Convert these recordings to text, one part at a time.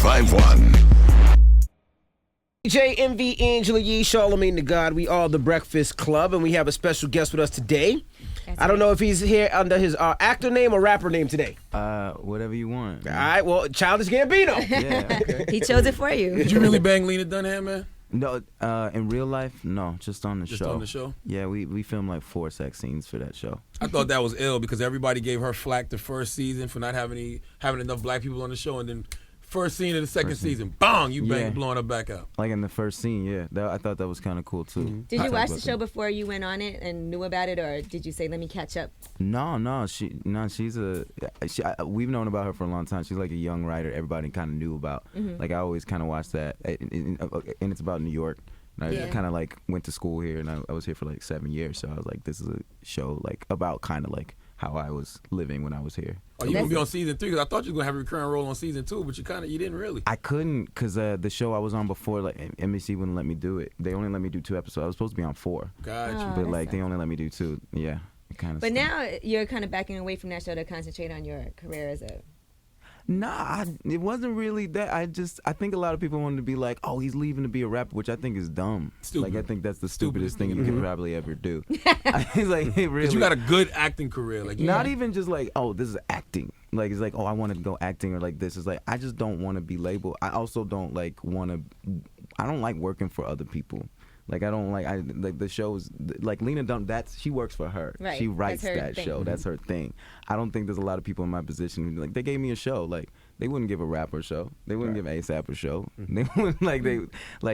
1051. DJ MV, Angela Yee, Charlamagne the God. We are the Breakfast Club, and we have a special guest with us today. I don't know if he's here under his actor name or rapper name today. Whatever you want. All right, well, Childish Gambino. Yeah. Okay. He chose it for you. Did you really bang Lena Dunham, man? No, in real life, no, just on the show. Just on the show? Yeah, we filmed like 4 sex scenes for that show. I thought that was ill because everybody gave her flack the first season for not having enough black people on the show, and then first scene of the second season, bang, you bang, blowing her back out. Like in the first scene, yeah. I thought that was kind of cool, too. Mm-hmm. Did you watch the show before you went on it and knew about it, or did you say, let me catch up? No, we've known about her for a long time. She's like a young writer everybody kind of knew about. Mm-hmm. Like, I always kind of watched that. And it's about New York. And I kind of like went to school here, and I was here for like 7 years. So I was like, this is a show like about kind of like how I was living when I was here. Oh, you gonna be on season 3? Because I thought you were gonna have a recurring role on season 2, but you didn't really. I couldn't because the show I was on before, like NBC wouldn't let me do it. They only let me do 2 episodes. I was supposed to be on 4. Gotcha. But like they only let me do 2. Yeah, But now you're kind of backing away from that show to concentrate on your career as a. Nah, it wasn't really that. I think a lot of people wanted to be like, oh, he's leaving to be a rapper, which I think is dumb. Stupid. Like, I think that's the stupidest thing you could probably ever do. It's like, it really. Because you got a good acting career. Like, not even just like, oh, this is acting. Like, it's like, oh, I want to go acting, or like this. It's like, I just don't want to be labeled. I also don't like I don't like working for other people. Like, I don't like the shows, like Lena Dunham, she works for her. Right. She writes that thing. show. That's her thing. I don't think there's a lot of people in my position who, like, they gave me a show. Like, they wouldn't give a rapper a show. They wouldn't give ASAP a show. They wouldn't,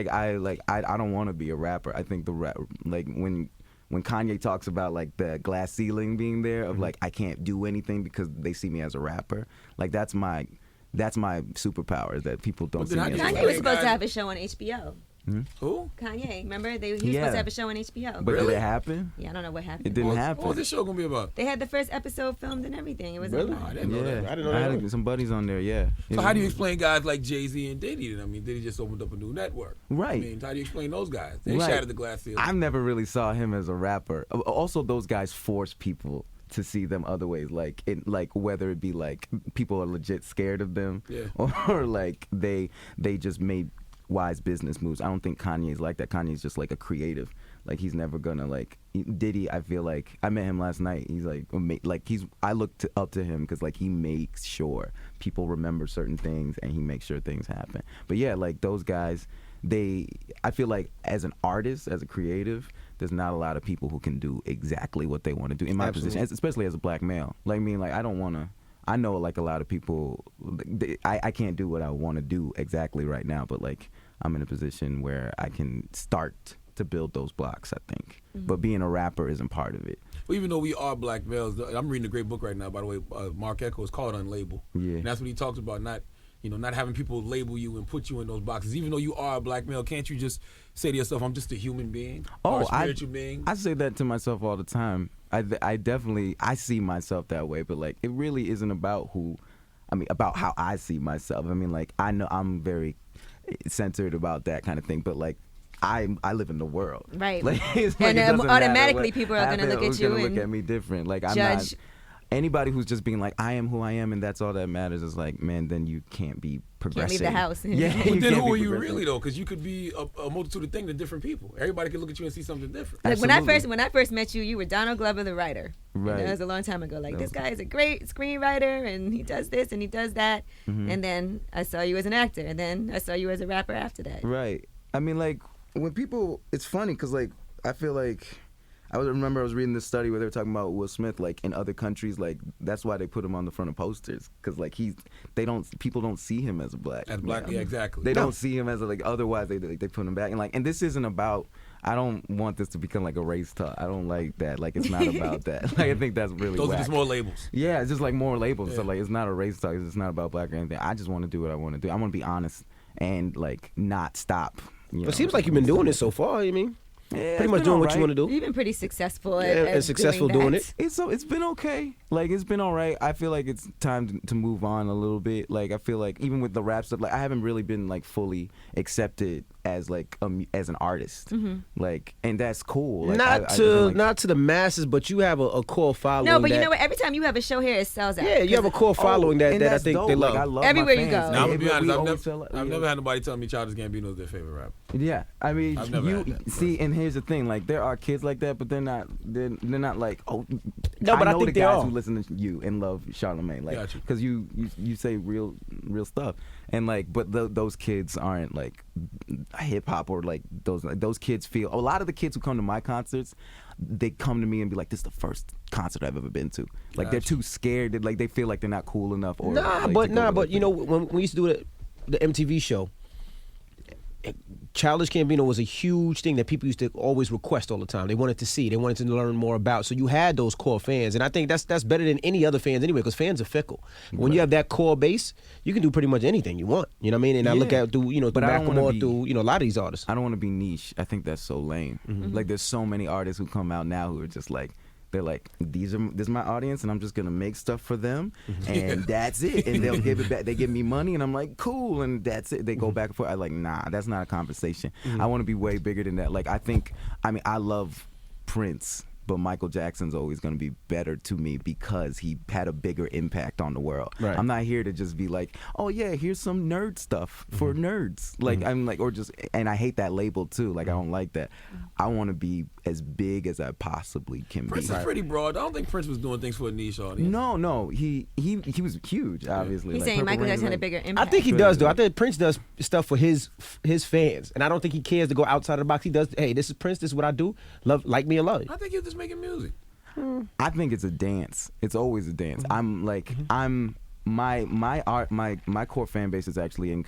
I don't want to be a rapper. I think when Kanye talks about like the glass ceiling being there of like, I can't do anything because they see me as a rapper. Like, that's my superpower, is that people don't see me as a rapper. Kanye was supposed to have a show on HBO. Who? Kanye. Remember? He was supposed to have a show on HBO. But did it happen? Yeah, I don't know what happened. It didn't happen. What was this show going to be about? They had the first episode filmed and everything. It was Really? I didn't know that. I didn't know that. I had some buddies on there, yeah. So how do you explain guys like Jay-Z and Diddy? I mean, Diddy just opened up a new network. Right. I mean, how do you explain those guys? They shattered the glass ceiling. I never really saw him as a rapper. Also, those guys force people to see them other ways, like whether it be like people are legit scared of them, or like they just made wise business moves. I don't think Kanye's like that. Kanye's just like a creative. Like, he's never gonna like Diddy. I feel like I met him last night. He's like I looked up to him because like he makes sure people remember certain things and he makes sure things happen. But yeah, like those guys, I feel like as an artist, as a creative, there's not a lot of people who can do exactly what they want to do in my position, especially as a black male. Like, I mean, like, I don't want to. I know, like, a lot of people, I can't do what I want to do exactly right now, but, like, I'm in a position where I can start to build those blocks, I think. Mm-hmm. But being a rapper isn't part of it. Well, even though we are black males, I'm reading a great book right now, by the way, Mark Echo. It's called Unlabeled. Yeah. And that's what he talks about, not having people label you and put you in those boxes. Even though you are a black male, can't you just say to yourself, I'm just a human being, or a spiritual being? I say that to myself all the time. I definitely see myself that way, but like, it really isn't about about how I see myself. I mean, like, I know I'm very centered about that kind of thing, but like, I live in the world, right? Like, and automatically people are gonna look at you and look at me different. Like, I'm judge. not anybody who's just being like, I am who I am and that's all that matters. Is like, man, then you can't be progressing. Can't leave the house. Yeah, but then who are you really though? Because you could be a multitude of things to different people. Everybody can look at you and see something different. Like, when I first met you, you were Donald Glover, the writer. Right. That was a long time ago. Like, this guy is a great screenwriter and he does this and he does that. Mm-hmm. And then I saw you as an actor, and then I saw you as a rapper after that. Right. I mean, like, when people, it's funny because like, I feel like, I remember I was reading this study where they were talking about Will Smith, like, in other countries, like, that's why they put him on the front of posters, because like, people don't see him as a black. As black, yeah, exactly. They don't see him as a, like, otherwise they put him back, and like, and this isn't about. I don't want this to become like a race talk. I don't like that. Like, it's not about that. Like, I think that's really those whack. are just more labels. Yeah, it's just like more labels. Yeah. So like, it's not a race talk. It's not about black or anything. I just want to do what I want to do. I want to be honest and like not stop. It seems like you've been doing this so far. You mean? pretty much doing what you want to do. You've been pretty successful and successful doing it. It's been okay. Like, it's been all right. I feel like it's time to move on a little bit. Like, I feel like even with the rap stuff, like, I haven't really been like fully accepted as like as an artist. Like, and that's cool. Like, not to the masses, but you have a core following. No, but you know what? Every time you have a show here, it sells out. Yeah, you have a core following that I think dope. they love. Like, I love everywhere my you fans. go. Now, I'm gonna be honest. I've never had nobody tell me Childish Gambino is their favorite rapper. Yeah, I mean, I've never had that, see, and here's the thing: like, there are kids like that, but they're not like, oh. No, but I know think the they guys are. who listen to you and love Charlamagne, like, because you say real stuff, and like, but those kids aren't like hip hop or like those kids feel. A lot of the kids who come to my concerts, they come to me and be like, "This is the first concert I've ever been to." Like, they're too scared. Like, they feel like they're not cool enough. Or but you know, when we used to do the MTV show, Childish Gambino was a huge thing that people used to always request all the time. They wanted to see, they wanted to learn more about. So you had those core fans, and I think that's better than any other fans anyway, because fans are fickle. When you have that core base, you can do pretty much anything you want. You know what I mean? And I look at through Macklemore, through a lot of these artists. I don't want to be niche. I think that's so lame. Like, there's so many artists who come out now who are just like, they're like, this is my audience, and I'm just gonna make stuff for them, and that's it. And they'll give it back. They give me money, and I'm like, cool, and that's it. They go back and forth. I'm like, nah, that's not a conversation. I want to be way bigger than that. Like, I love Prince, but Michael Jackson's always going to be better to me because he had a bigger impact on the world. Right. I'm not here to just be like, oh yeah, here's some nerd stuff for nerds. Like, I'm like, or just, and I hate that label too. Like, I don't like that. I want to be as big as I possibly can Prince be. is pretty broad. I don't think Prince was doing things for a niche audience. No, he was huge, obviously. He's like, saying Purple Michael Rain, Jackson had a like, bigger impact. I think he does, though. I think Prince does stuff for his fans, and I don't think he cares to go outside of the box. He does. Hey, this is Prince. This is what I do. Like me or love it. I think he was just making music. I think it's a dance. It's always a dance. I'm like, my art, my core fan base is actually in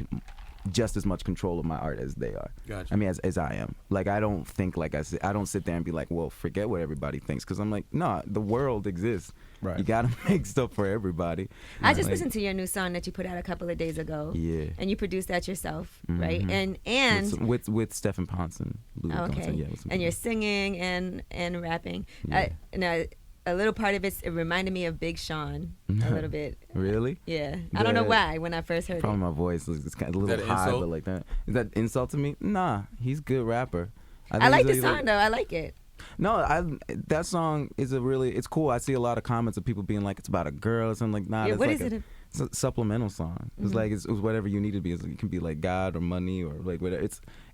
just as much control of my art as they are. Gotcha. I mean, as I am. Like, I don't think like I don't sit there and be like, well, forget what everybody thinks, because I'm like, nah, the world exists. Right. You gotta make stuff for everybody. I just listened to your new song that you put out a couple of days ago. Yeah. And you produced that yourself, right? And with Stephen Ponson. Okay. Yeah, and you're singing and rapping. Yeah. Now, a little part of it reminded me of Big Sean a little bit. Really? Yeah. I don't know why when I first heard probably it. my voice is kind of a little high, but like that. Is that insult to me? Nah, he's a good rapper. I like the song though. I like it. No, that song is it's cool. I see a lot of comments of people being like, it's about a girl or something. Like, nah, it's what like is it? It's a supplemental song. It's like it's whatever you need to be. It can be like God or money or like whatever.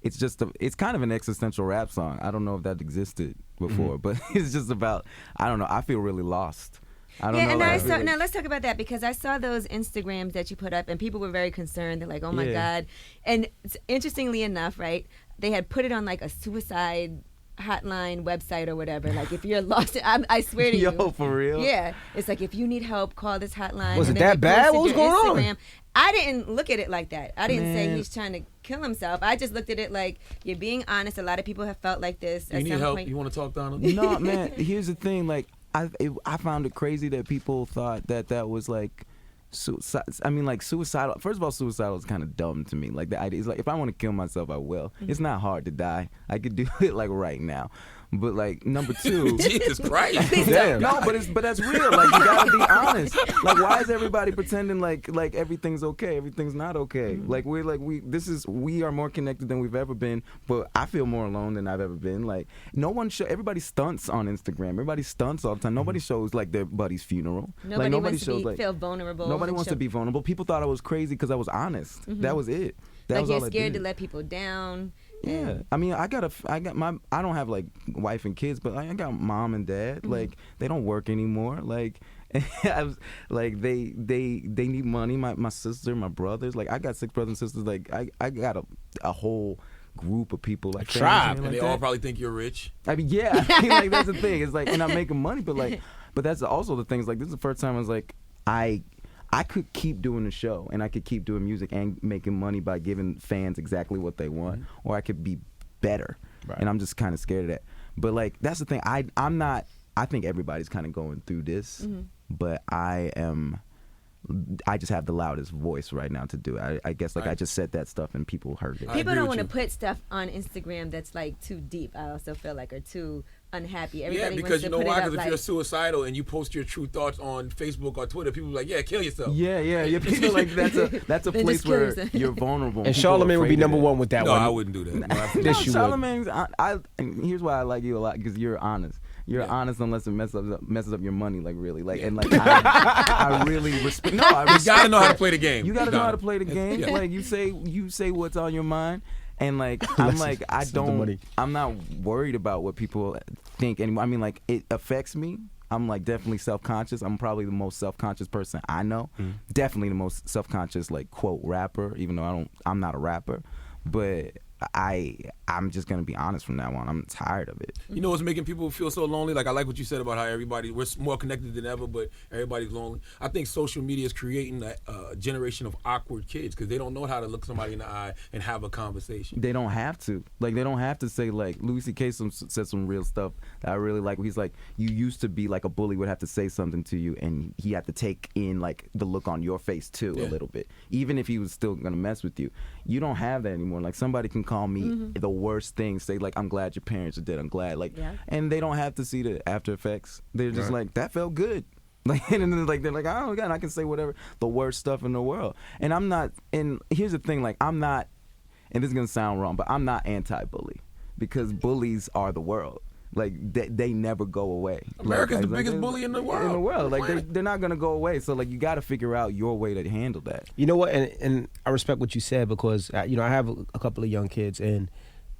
It's just it's kind of an existential rap song. I don't know if that existed before, but it's just about, I don't know. I feel really lost. I don't know. And now let's talk about that, because I saw those Instagrams that you put up and people were very concerned. They're like, oh my God. And interestingly enough, right, they had put it on like a suicide hotline website or whatever. Like, if you're lost, I swear to you. Yo, for real? Yeah. It's like, if you need help, call this hotline. Was it that bad? What was going on? I didn't look at it like that. I didn't say he's trying to kill himself. I just looked at it like, you're being honest. A lot of people have felt like this. You need help? You want to talk, Donald? No, man. Here's the thing. Like, I found it crazy that people thought that was like suicide. I mean, like, suicidal. First of all, suicidal is kind of dumb to me. Like, the idea is like, if I want to kill myself, I will. It's not hard to die. I could do it like right now. But like, number two, Jesus Christ, damn. No, but that's real. Like, you gotta be honest. Like, why is everybody pretending like everything's okay? Everything's not okay. Like, we are more connected than we've ever been. But I feel more alone than I've ever been. Like, everybody stunts on Instagram. Everybody stunts all the time. Nobody shows like their buddy's funeral. Nobody wants to feel vulnerable. Nobody wants to be vulnerable. People thought I was crazy because I was honest. That was it. That was you're all scared to let people down. Yeah, I mean, I don't have like wife and kids, but I got mom and dad. Like, they don't work anymore. Like, like they need money. My sister, my brothers. Like, I got 6 brothers and sisters. Like, I got a whole group of people, like tribe, and they all probably think you're rich. I mean, yeah, I mean, like, that's the thing. It's like, and I'm making money, but that's also the thing. Is like, this is the first time I was like, I could keep doing the show and I could keep doing music and making money by giving fans exactly what they want, or I could be better. Right. And I'm just kind of scared of that. But like, that's the thing. I'm not. I think everybody's kind of going through this, but I am I just have the loudest voice right now to do it. I guess I just said that stuff and people heard it. People don't want to put stuff on Instagram that's like too deep. I also feel like, or too unhappy. Everybody because wants you to know put why? it up Because if you're suicidal and you post your true thoughts on Facebook or Twitter, people are like, yeah, kill yourself. Yeah. People like that's a place where you're vulnerable. And Charlamagne would be number one with that no, one. I wouldn't do that. No, Charlamagne's. And here's why I like you a lot, because you're honest. You're honest unless it messes up your money, like really, like and like I really respect. No, I respect. You gotta know how to play the game. You gotta know how to play the game. Yeah. Like you say what's on your mind, and like I'm like I'm not worried about what people think anymore. I mean, like it affects me. I'm like definitely self-conscious. I'm probably the most self-conscious person I know. Definitely the most self-conscious, like, quote, rapper, even though I'm not a rapper. But I'm just gonna be honest from now on. I'm tired of it. You know what's making people feel so lonely? Like, I like what you said about how we're more connected than ever, but everybody's lonely. I think social media is creating a generation of awkward kids because they don't know how to look somebody in the eye and have a conversation. They don't have to. Like, they don't have to say, like, Louis C.K. said some real stuff that I really like. He's like, you used to be like a bully would have to say something to you, and he had to take in, like, the look on your face, too, a little bit. Even if he was still gonna mess with you. You don't have that anymore. Like, somebody can call me the worst thing, say like, I'm glad your parents are dead, I'm glad, like, and they don't have to see the after effects. They're just like, that felt good. Like, and then they're like, oh God, I can say whatever, the worst stuff in the world. And I'm not, and here's the thing, like, I'm not, and this is gonna sound wrong, but I'm not anti-bully, because bullies are the world. Like, they never go away. America's the biggest bully in the world. In the world. Like, they're not going to go away. So, like, you got to figure out your way to handle that. You know what? And I respect what you said, because, you know, I have a couple of young kids, and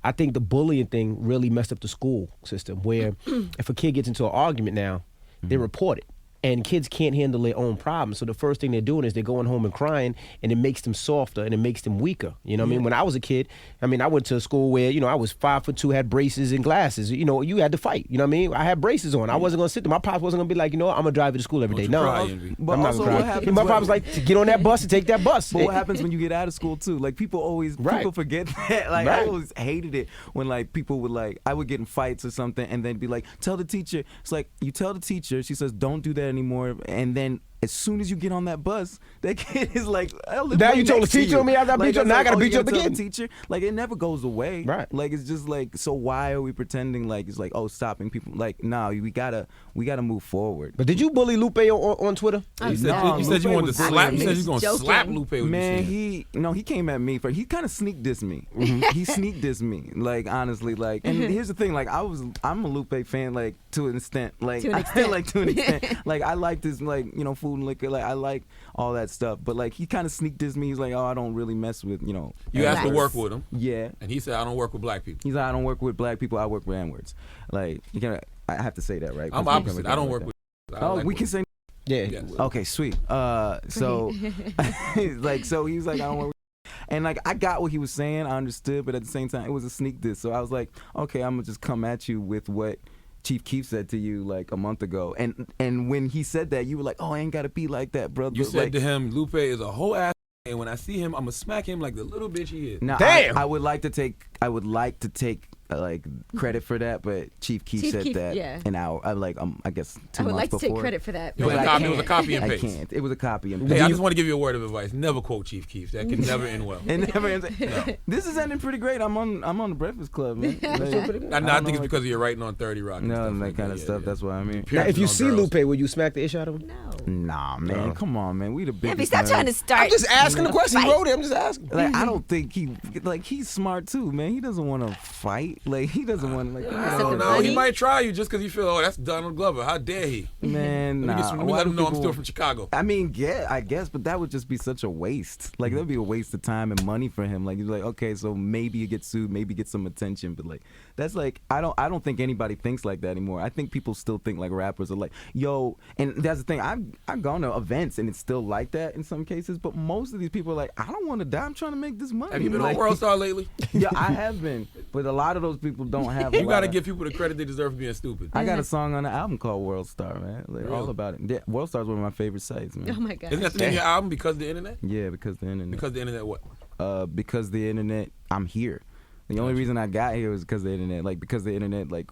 I think the bullying thing really messed up the school system, where if a kid gets into an argument now, they report it. And kids can't handle their own problems. So the first thing they're doing is they're going home and crying, and it makes them softer and it makes them weaker. You know what I mean? When I was a kid, I mean, I went to a school where, you know, I was 5'2", had braces and glasses. You know, you had to fight. You know what I mean? I had braces on. I wasn't going to sit there. My pops wasn't going to be like, you know what, I'm going to drive you to school every day. No, I'm not going to cry. My pops was like, get on that bus and take that bus. But what happens when you get out of school, too? Like, people forget that. Like, I always hated it when, like, people would, like, I would get in fights or something, and then be like, tell the teacher. It's like, you tell the teacher, she says, don't do that anymore. And then as soon as you get on that bus, that kid is like, now you told the teacher on me, I got to beat you up. Now I got to beat you up again. Teacher, like, it never goes away. Right. Like, it's just like, so why are we pretending like it's like, oh, stopping people? Like, no, we gotta move forward. But did you bully Lupe on Twitter? You said you wanted to slap. You said you was gonna slap Lupe. Man, he came at me he kind of sneak dissed me. He sneak dissed me. Like, honestly, like, and here's the thing, like, I'm a Lupe fan, like, to an extent. Like, like, I like this, like, you know, food and liquor. Like, I like all that stuff. But, like, he kind of sneak dissed me. He's like, oh, I don't really mess with, you know. You asked to work with him. Yeah. And he said, I don't work with black people. He's like, I don't work with black people. I work with N-words. Like, I have to say that, right? I'm opposite. I don't work with. We can say. Yeah. Yes. Okay, sweet. So, like, so he was like, I don't work with. And, like, I got what he was saying. I understood. But at the same time, it was a sneak diss. So I was like, okay, I'm going to just come at you with what Chief Keef said to you like a month ago, and when he said that, you were like, "Oh, I ain't gotta be like that, brother." You said to him, "Lupe is a whole ass," and when I see him, I'm gonna smack him like the little bitch he is. Now, damn. I would like to take like credit for that, but Chief Keef said that an hour. I guess 2 months before. I would like to take credit for that. It was a copy and paste. I can't. It was a copy and paste. Hey, I just want to give you a word of advice: never quote Chief Keef. That can never end well. It never ends. No. This is ending pretty great. I'm on the Breakfast Club, man. I think it's because of your writing on 30 Rock. No, and that kind of stuff. That's what I mean. Now, if you see Lupe, will you smack the ish out of him? No. Nah, man. No. Come on, man. We the biggest. Stop trying to start. I'm just asking the question. He wrote it. I'm just asking. Like, I don't think he's smart too, man. He doesn't want to fight. Like, he doesn't want to. Like, I don't know. He might try you just because he feel, oh, that's Donald Glover. How dare he? Man, let me let him know I'm still from Chicago. I mean, yeah, I guess, but that would just be such a waste. Like, that would be a waste of time and money for him. Like, he's like, okay, so maybe you get sued, maybe get some attention, but like, that's like, I don't think anybody thinks like that anymore. I think people still think like rappers are like, yo, and that's the thing. I've gone to events and it's still like that in some cases, but most of these people are like, I don't want to die. I'm trying to make this money. Have you been like, on World Star lately? Yeah, I have been, but a lot of those people don't have. You got to give people the credit they deserve for being stupid. I got a song on the album called World Star, man. Like, all about it. Yeah, World Star is one of my favorite sites, man. Oh my god. Isn't that the name of your album? Because the internet? Yeah, because the internet. Because the internet what? Because the internet, I'm here. The only reason I got here was because of the internet. Like, because the internet, like,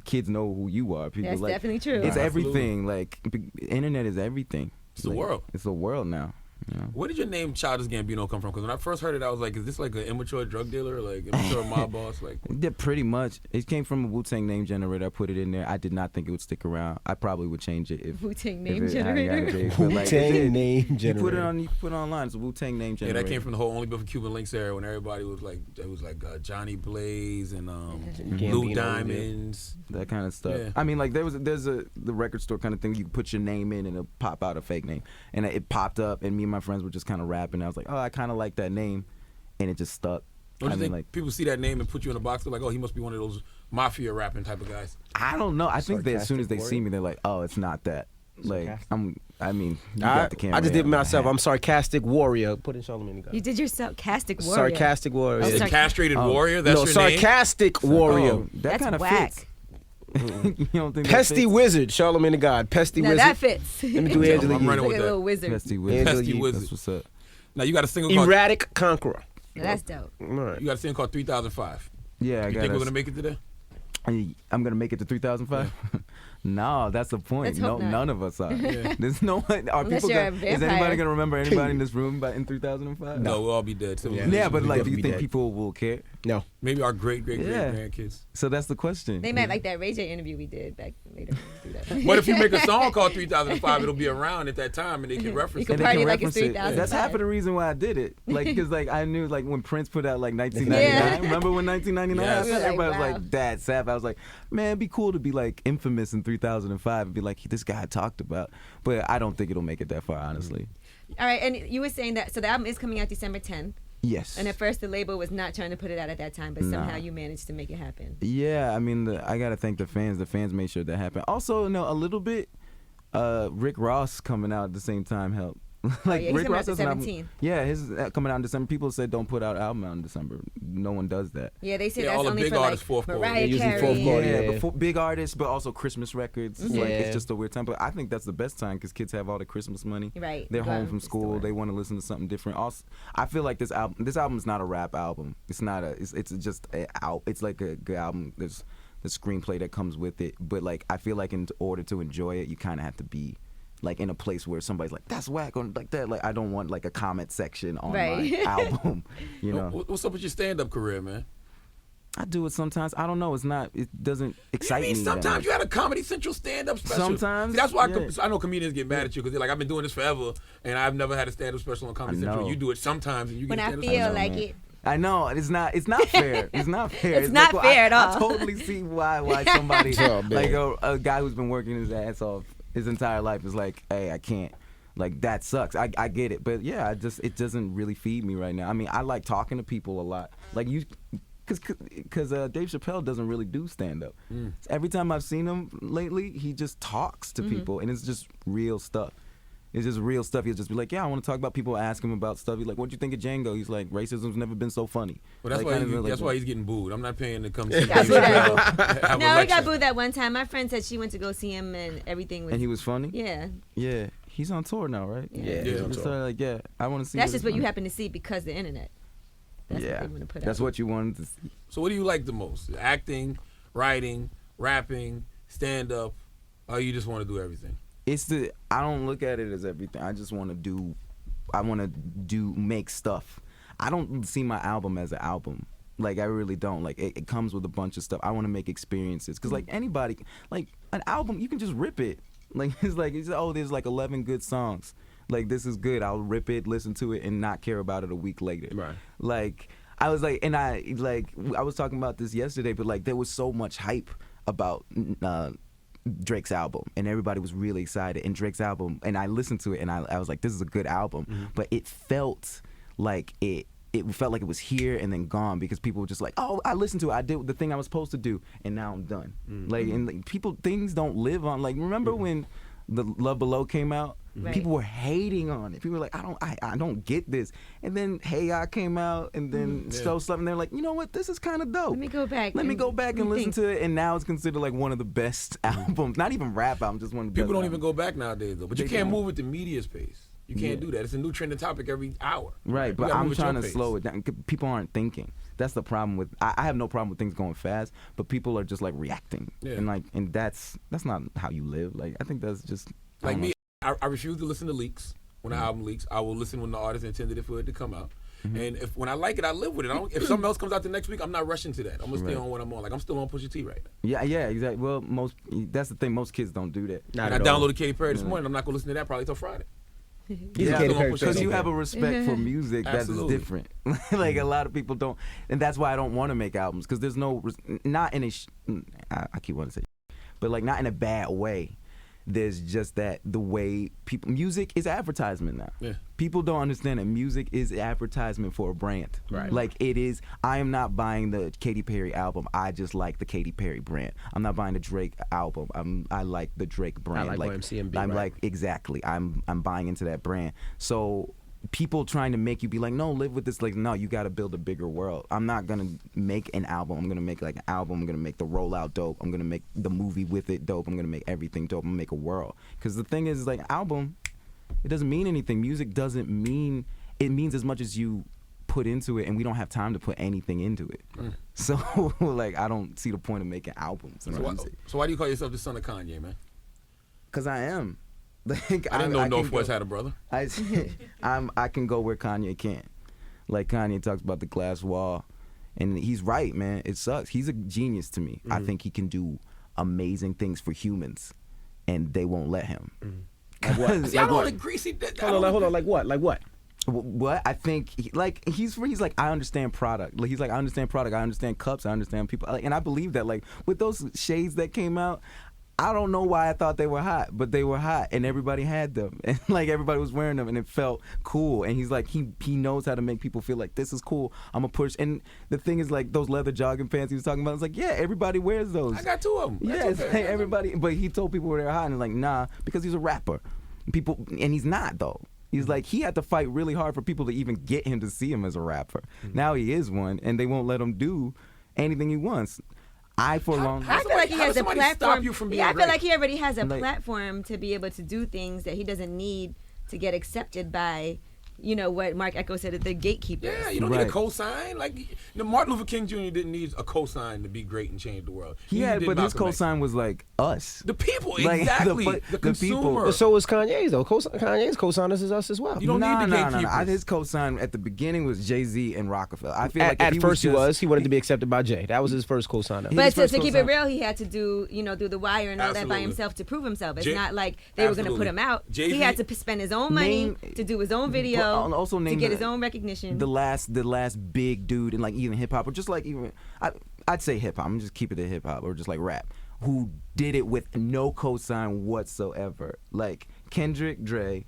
kids know who you are. People, that's like, definitely true. It's everything. Like, internet is everything. It's the world. It's the world now. You know? Where did your name Childish Gambino come from? Because when I first heard it, I was like, is this like an immature drug dealer, like immature mob boss? Like, yeah, pretty much. It came from a Wu-Tang name generator. I put it in there. I did not think it would stick around. I probably would change it if Wu-Tang name generator. Wu-Tang name generator. You put it online. It's a Wu-Tang name generator. Yeah, that came from the whole Only Built for Cuban Links era when everybody was like, it was like Johnny Blaze and Lou Diamonds, that kind of stuff. Yeah. I mean, like there's the record store kind of thing. You can put your name in and it'll pop out a fake name. And it popped up, and me and my friends were just kind of rapping. I was like, oh, I kind of like that name, and it just stuck. Don't you think people see that name and put you in a box? They're like, oh, he must be one of those mafia rapping type of guys. I don't know. I think that as soon as they Sarcastic see me, they're like, oh, it's not that. Like you I got the camera. just did it myself. I'm sarcastic warrior. Put in Charlamagne the God. You did your sarcastic warrior. Sarcastic warrior. Is it castrated warrior? That's no, your sarcastic warrior. Oh, that That's kind of whack. fits. You don't think Pesty that fits? wizard. Charlamagne the God. Pesty Now wizard. that fits. Let me do Angela I'm running Yee. with Like a that. little wizard. Pesty wizard. Angela Pesty Yee. wizard. That's what's up. Now you got a single called Erratic conqueror. Now that's dope. All right. you got a single called 3005. Yeah, You think we're gonna make it today? I'm gonna make it to 3005. No, that's the point. Let's hope not. None of us are. Yeah. There's no one. Are Unless people you're a is vampire. anybody gonna remember anybody in this room in 3005? No, we'll all be dead. So Yeah, but like, do you be think dead. people will care? No. maybe our great Yeah. grandkids. So that's the question. They might like that Ray J interview we did back later. Do that. But if you make a song called 3005, it'll be around at that time and they can reference You it. can And they party can like it's reference it. 3005. That's half of the reason why I did it. Like, because like I knew like when Prince put out like 1999. Yeah. Remember when 1999? Yes. We were like, Everybody was wow. like, "That's sad." I was like, "Man, it'd be cool to be like infamous in 2005 and be like this guy talked about." But I don't think it'll make it that far, honestly. All right, and you were saying that, so the album is coming out December 10th. Yes. And at first the label was not trying to put it out at that time, but Nah. somehow you managed to make it happen. Yeah, I mean, I gotta thank the fans. The fans made sure that happened. Also, no, a little bit. Rick Ross coming out at the same time helped. Yeah, he's Rick coming out Ross the has an album- 17th. Yeah, his coming out in December. People said don't put out an album out in December. No one does that. Yeah, they say Yeah, that's all the only big for like artists, fourth quarter. Mariah Yeah, usually Carey. fourth quarter. Yeah, yeah. but for big artists, but also Christmas records. Like, Yeah. it's just a weird time. But I think that's the best time because kids have all the Christmas money. Right. They're Go out home to from the school. store. They want to listen to something different. Also, I feel like this album is not a rap album. It's not a. It's just it's like a good album. There's the screenplay that comes with it. But like, I feel like in order to enjoy it, you kind of have to be like in a place where somebody's like, that's whack, or like that. Like, I don't want like a comment section on Right. my album. You know, What's up with your stand-up career, man? I do it sometimes. I don't know. It's not. It doesn't excite You mean me. that sometimes much. you had a Comedy Central stand-up special? Sometimes, See, that's why yeah. I know comedians get mad at you because they're like, I've been doing this forever and I've never had a stand-up special on Comedy I Central. know. You do it sometimes and you When get a I stand-up feel special. like man. it. I know it's not fair. It's not fair. It's not like, fair at I all. totally see why somebody Oh, man. like a guy who's been working his ass off his entire life is like, hey, I can't. Like, that sucks. I get it, but yeah, it doesn't really feed me right now. I mean, I like talking to people a lot. Like because Dave Chappelle doesn't really do stand up. Every time I've seen him lately, he just talks to people, and it's just real stuff. It's just real stuff. He'll just be like, yeah, I want to talk about people. Ask him about stuff. He's like, what'd you think of Django? He's like, racism's never been so funny. Well, that's Like, why kinda that's like- why he's getting booed. I'm not paying to come see Got Dave booed Chappelle at- have a No, he lecture. got booed that one time. My friend said she went to go see him and everything was. And he was funny? Yeah. Yeah. He's on tour now, right? Yeah, he's on Just tour. like, yeah, I want to see That's what just what it's you on. happen to see because the internet. That's yeah. what they want to put That's out. what you wanted to see. So what do you like the most? Acting, writing, rapping, stand-up, or you just want to do everything? I don't look at it as everything. I just want to make stuff. I don't see my album as an album. Like, I really don't. Like, it comes with a bunch of stuff. I want to make experiences. Because, like, anybody, like, an album, you can just rip it. Like, there's like 11 good songs. Like, this is good. I'll rip it, listen to it, and not care about it a week later. Right. Like, I was like, and I was talking about this yesterday, but, like, there was so much hype about Drake's album, and everybody was really excited. And Drake's album, and I listened to it, and I was like, this is a good album. But it felt like it felt like it was here and then gone because people were just like, oh, I listened to it. I did the thing I was supposed to do, and now I'm done. Like, and like, things don't live on. Like, remember when the Love Below came out? Right. People were hating on it. People were like, I don't get this. And then Hey Ya came out, and then So Something. They're like, you know what? This is kind of dope. Let me go back. Let me go back and listen rethink. to it, and now it's considered like one of the best albums. Not even rap album, just one of the best. People don't even albums. go back nowadays, though. But you They can't don't. move at the media's pace. You can't Yeah. do that. It's a new trending topic every hour. Right, You but gotta I'm move at your trying to pace. slow it down. People aren't thinking. That's the problem with. I have no problem with things going fast, but people are just like reacting, Yeah. and that's not how you live. Like, I think that's just I Like don't me, know. I refuse to listen to leaks when the album leaks. I will listen when the artist intended it for it to come out. And when I like it, I live with it. If something else comes out the next week, I'm not rushing to that. I'm gonna stay on what I'm on. Like I'm still on Pusha T right now. Yeah, exactly. Well, that's the thing. Most kids don't do that. And I downloaded Katy Perry this morning. I'm not gonna listen to that probably till Friday. Because you have a respect for music that is different. Like a lot of people don't, and that's why I don't want to make albums because there's not in a. I keep wanting to say, but like not in a bad way. There's just that the way music is advertisement now. Yeah. People don't understand that music is advertisement for a brand. Right. Like it is. I am not buying the Katy Perry album. I just like the Katy Perry brand. I'm not buying the Drake album. I like the Drake brand. I like YMCMB. I'm right. like exactly. I'm buying into that brand. So people trying to make you be like, no, live with this. Like, no, you got to build a bigger world. I'm not gonna make an album. I'm gonna make like an album. I'm gonna make the rollout dope. I'm gonna make the movie with it dope. I'm gonna make everything dope. I'm gonna make a world. Because the thing is, like, album, it doesn't mean anything. Music doesn't mean. It means as much as you put into it, and we don't have time to put anything into it. So, like, I don't see the point of making albums. So why do you call yourself the son of Kanye, man? Because I am. Like, I didn't know Northwest had a brother. I can go where Kanye can't. Like Kanye talks about the glass wall, and he's right, man. It sucks. He's a genius to me. I think he can do amazing things for humans, and they won't let him. Like what? See, I don't agree. Hold on. Like what? Like what? What I think, he's like, I understand product. Like he's like, I understand product. I understand cups. I understand people. Like, and I believe that. Like with those shades that came out. I don't know why I thought they were hot, but they were hot, and everybody had them, and like everybody was wearing them, and it felt cool. And he's like, he knows how to make people feel like this is cool. I'm gonna push. And the thing is, like those leather jogging pants he was talking about, it's like, yeah, everybody wears those. I got 2 of them. Yeah, it's like everybody. But he told people they were hot, and like, nah, because he's a rapper. People, and he's not though. He's like, he had to fight really hard for people to even get him to see him as a rapper. Now he is one, and they won't let him do anything he wants. I feel like he has a platform. I feel like he already has a platform to be able to do things that he doesn't need to get accepted by, what Mark Echo said, the gatekeepers. Yeah, you don't need a cosign. Like, Martin Luther King Jr. didn't need a cosign to be great and change the world. But his cosign was like us. The people, exactly. The consumer. People. So was Kanye's, though. Kanye's cosigners is us as well. You don't need the gatekeepers. No. His cosign at the beginning was Jay-Z and Rockefeller. I feel like at first he wanted to be accepted by Jay. That was his first cosigner. But to keep it real, he had to do, do the wire and all that by himself to prove himself. It's not like they were going to put him out. He had to spend his own money to do his own video. Also to get his own recognition. The last big dude in like even hip hop or just like even I'd say hip hop. I'm just keep it to hip hop or just like rap. Who did it with no cosign whatsoever? Like Kendrick, Drake.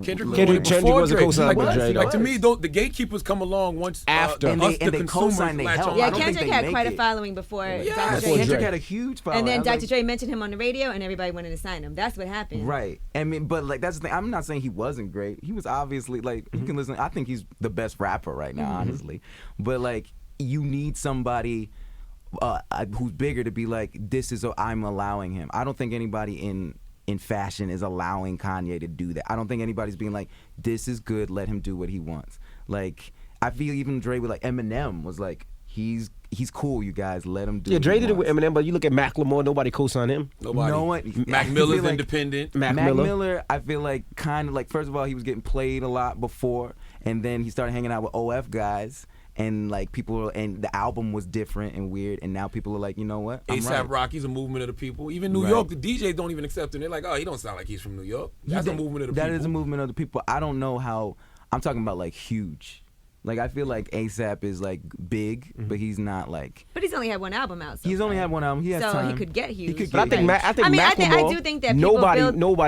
Kendrick was a cosign with Dre. Like to me, the gatekeepers come along once after, and they co-sign. They help. Yeah, Kendrick had quite a following before. Yeah, Kendrick had a huge following. And then Dr. Dre mentioned him on the radio, and everybody wanted to sign him. That's what happened. Right. I mean, but like that's the thing. I'm not saying he wasn't great. He was obviously like you can listen. I think he's the best rapper right now, honestly. But like you need somebody who's bigger to be like, this is I'm allowing him. I don't think anybody in fashion is allowing Kanye to do that. I don't think anybody's being like, this is good, let him do what he wants. Like, I feel even Dre with like Eminem was like, he's cool, you guys, let him do what Dre he did it with Eminem, but you look at Macklemore, nobody co-signed him. Nobody. No one. Mac Miller's independent. Mac Miller, I feel like kind of like, first of all, he was getting played a lot before, and then he started hanging out with OF guys. And like people, and the album was different and weird, and now people are like, you know what? ASAP Rocky's a movement of the people. Even New York, the DJs don't even accept him. They're like, oh, he don't sound like he's from New York. That's a movement of the people. That is a movement of the people. I don't know how. I'm talking about like huge. Like I feel like ASAP is like big, but he's not like. But he's only had one album out. He's only had one album. He has time. He could get huge. But I think Macklemore. I do think that nobody.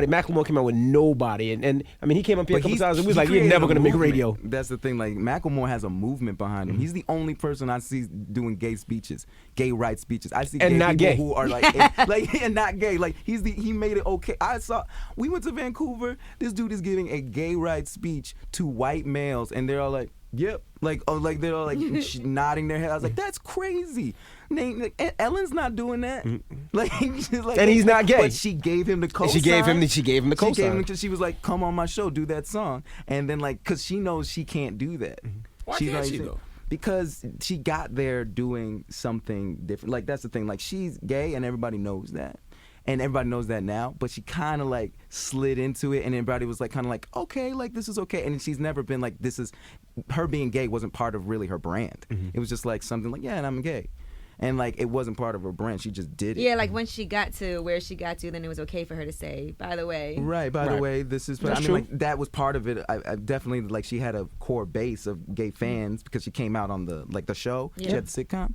Macklemore came out with nobody, and I mean he came up here a couple times and we was like, you're never gonna make radio. That's the thing. Like Macklemore has a movement behind him. He's the only person I see doing gay speeches, gay rights speeches. I see and gay not people gay. who are like, and not gay. Like he made it okay. We went to Vancouver. This dude is giving a gay rights speech to white males, and they're all like. Yep, like they're all like nodding their head. I was like, that's crazy. Ellen's not doing that. Like, and he's not gay. But she gave him the cosign. She gave him the cosign. She was like, come on my show, do that song, and then like, cause she knows she can't do that. Why can't she though? Because she got there doing something different. Like that's the thing. Like she's gay, and everybody knows that. and everybody knows that now. But she kind of like slid into it, and everybody was like kind of like, okay, like this is okay. And she's never been like, this is her being gay wasn't part of really her brand. It was just like something like, yeah, and I'm gay. And like it wasn't part of her brand. She just did it. Yeah, like when she got to where she got to, then it was okay for her to say, by the way. Right, by the way, this is. That's I mean, true. like that was part of it. I definitely like she had a core base of gay fans because she came out on the show. Yeah. She had the sitcom,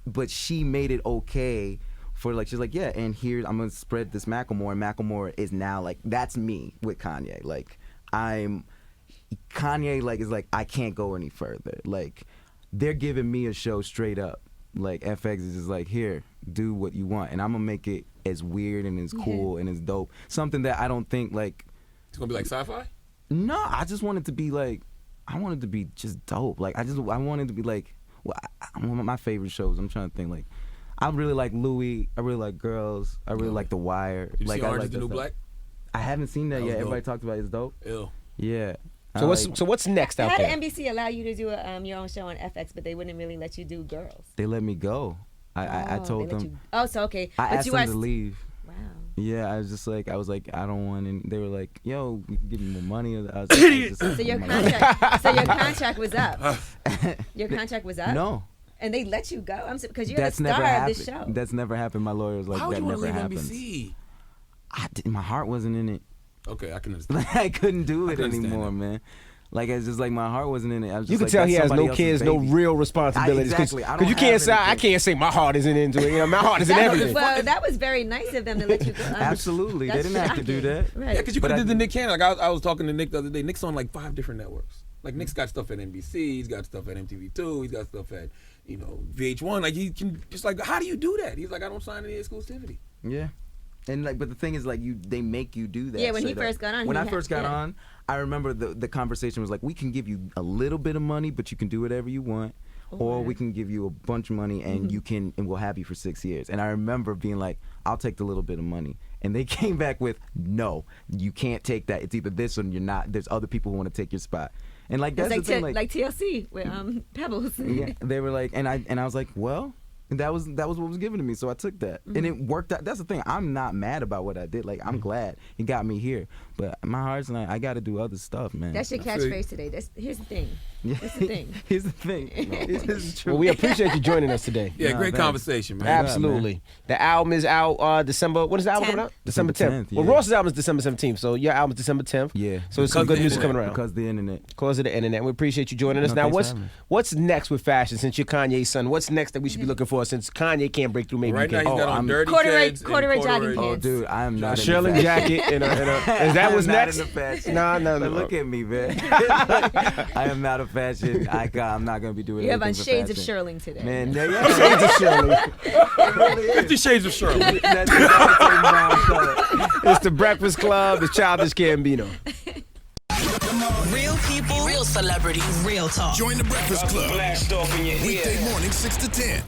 but she made it okay for like she's like, yeah, and here I'm gonna spread this Macklemore, and Macklemore is now like that's me with Kanye. Like Kanye like is like I can't go any further. Like they're giving me a show straight up. Like FX is just like, here, do what you want, and I'm gonna make it as weird and as cool and as dope. Something that I don't think like It's gonna be like sci-fi. No, I just want it to be like, I want it to be just dope. Like I want it to be like, well, one of my favorite shows. I'm trying to think like, I really like Louis. I really like Girls. I really like The Wire. Did you like see I Orange like is the New that Black? stuff. I haven't seen that That was yet. dope. Everybody talked about it's dope. Ew. Yeah. So what's next out How there? did NBC allow you to do your own show on FX, but they wouldn't really let you do Girls? They let me go. I told they let them. you- Oh, so okay. I but asked you them are to leave. Wow. Yeah, I was like, I don't want, and they were like, yo, we can give you more money. I was like, So your contract was up. Your contract was up. No. And they let you go. Because you're That's the never star of happened. the show. That's never happened. My lawyer was like, Why would that you want never to leave happens. NBC? My heart wasn't in it. Okay, I can understand. Like I couldn't do I it can understand anymore, that. man. Like it's just like my heart wasn't in it. I was just You can like, tell that's he has somebody no else's kids, no baby. real responsibilities. Exactly. I Because you don't can't have say, I anything. can't say my heart isn't into it. You know, my heart is in everything. Well, that was very nice of them to let you go. Absolutely. They That's didn't have to do shocking. that. Right. Yeah, because you But could have I- did the Nick Cannon. Like I was talking to Nick the other day. Nick's on like 5 different networks. Like Nick's got stuff at NBC. He's got stuff at MTV2. He's got stuff at VH1. Like he can just like, how do you do that? He's like, I don't sign any exclusivity. Yeah. And like, but the thing is, like, they make you do that. Yeah, when he straight up. first got on, When he I had- first got yeah. on, I remember the conversation was like, we can give you a little bit of money, but you can do whatever you want, or we can give you a bunch of money and you can, and we'll have you for 6 years. And I remember being like, I'll take the little bit of money. And they came back with, no, you can't take that. It's either this or you're not. There's other people who want to take your spot. And like that's It's the like, thing, TLC with Pebbles. yeah, they were like, and I was like, well, and that was what was given to me, so I took that, and it worked out. That's the thing. I'm not mad about what I did. Like I'm glad it got me here, but my heart's like I got to do other stuff, man. That's your catchphrase today. Here's the thing. That's the thing. Here's the thing. This is true. Well, we appreciate you joining us today. Yeah, Nah, great man. conversation, man. Absolutely. The album is out December. When is the album 10th. coming out? December 10th. Well, yeah. Ross's album is December 17th, so your album is December 10th. Yeah. So it's some good Because music the coming around. Because the internet. Because of the internet. We appreciate you joining us. No, Now, thanks for what's having me. what's next with fashion since you're Kanye's son? What's next that we should be looking for since Kanye can't break through? Maybe Right you now can. he's got on I'm- dirty Corduroy- kids and corduroy jogging Oh, pants. dude, I am not. A in the Sherling fashion. jacket and is that I what's am next? Not in the fashion. No. But look at me, man. I am not a fashion icon. I'm not gonna be doing. You have on anything for shades of fashion. Sherling today. Man, yeah, Shades of Shirley. it really is. 50 Shades of Shirley. That's exactly the brown color. It's the Breakfast Club. It's Childish Gambino. Real people, real celebrities, real talk. Join the Breakfast Club. Blast off in your ear. Weekday morning, 6 to 10.